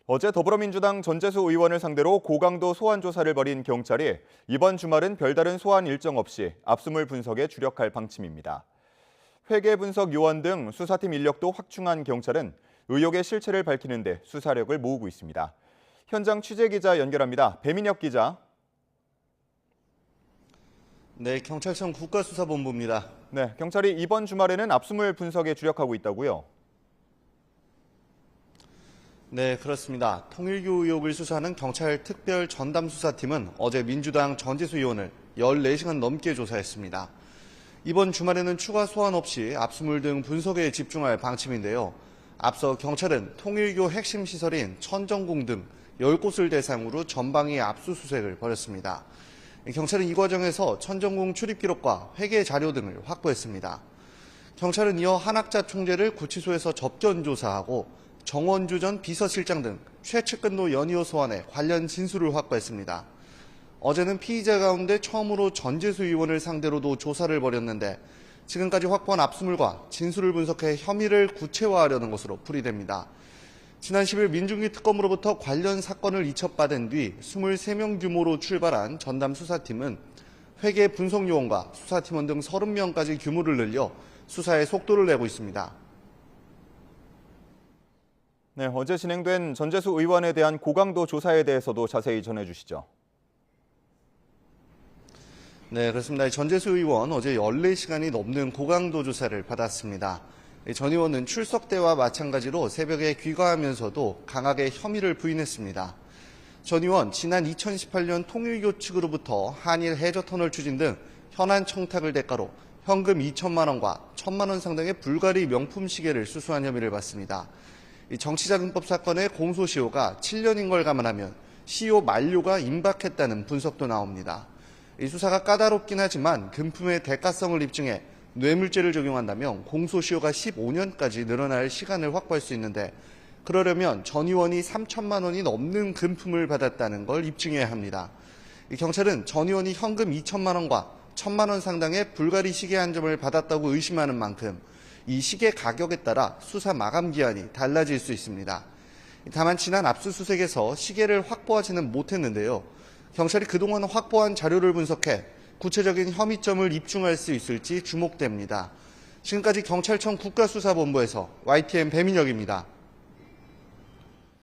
어제 더불어민주당 전재수 의원을 상대로 고강도 소환 조사를 벌인 경찰이 이번 주말은 별다른 소환 일정 없이 압수물 분석에 주력할 방침입니다. 회계 분석 요원 등 수사팀 인력도 확충한 경찰은 의혹의 실체를 밝히는 데 수사력을 모으고 있습니다. 현장 취재기자 연결합니다. 배민혁 기자. 네, 경찰청 국가수사본부입니다. 네, 경찰이 이번 주말에는 압수물 분석에 주력하고 있다고요? 네, 그렇습니다. 통일교 의혹을 수사하는 경찰 특별 전담수사팀은 어제 민주당 전재수 의원을 14시간 넘게 조사했습니다. 이번 주말에는 추가 소환 없이 압수물 등 분석에 집중할 방침인데요. 앞서 경찰은 통일교 핵심 시설인 천정궁 등 10곳을 대상으로 전방위 압수수색을 벌였습니다. 경찰은 이 과정에서 천정궁 출입 기록과 회계 자료 등을 확보했습니다. 경찰은 이어 한학자 총재를 구치소에서 접견 조사하고 정원주 전 비서실장 등 최측근도 연이어 소환해 관련 진술을 확보했습니다. 어제는 피의자 가운데 처음으로 전재수 의원을 상대로도 조사를 벌였는데 지금까지 확보한 압수물과 진술을 분석해 혐의를 구체화하려는 것으로 풀이됩니다. 지난 10일 민중기 특검으로부터 관련 사건을 이첩받은 뒤 23명 규모로 출발한 전담 수사팀은 회계 분석 요원과 수사팀원 등 30명까지 규모를 늘려 수사에 속도를 내고 있습니다. 네, 어제 진행된 전재수 의원에 대한 고강도 조사에 대해서도 자세히 전해주시죠. 네, 그렇습니다. 전재수 의원 어제 14시간이 넘는 고강도 조사를 받았습니다. 전 의원은 출석 때와 마찬가지로 새벽에 귀가하면서도 강하게 혐의를 부인했습니다. 전 의원 지난 2018년 통일교 측으로부터 한일 해저터널 추진 등 현안 청탁을 대가로 현금 2천만 원과 1천만 원 상당의 불가리 명품 시계를 수수한 혐의를 받습니다. 정치자금법 사건의 공소시효가 7년인 걸 감안하면 시효 만료가 임박했다는 분석도 나옵니다. 이 수사가 까다롭긴 하지만 금품의 대가성을 입증해 뇌물죄를 적용한다면 공소시효가 15년까지 늘어날 시간을 확보할 수 있는데 그러려면 전 의원이 3천만 원이 넘는 금품을 받았다는 걸 입증해야 합니다. 경찰은 전 의원이 현금 2천만 원과 1천만 원 상당의 불가리 시계 한 점을 받았다고 의심하는 만큼 이 시계 가격에 따라 수사 마감 기한이 달라질 수 있습니다. 다만 지난 압수수색에서 시계를 확보하지는 못했는데요. 경찰이 그동안 확보한 자료를 분석해 구체적인 혐의점을 입증할 수 있을지 주목됩니다. 지금까지 경찰청 국가수사본부에서 YTN 배민혁입니다.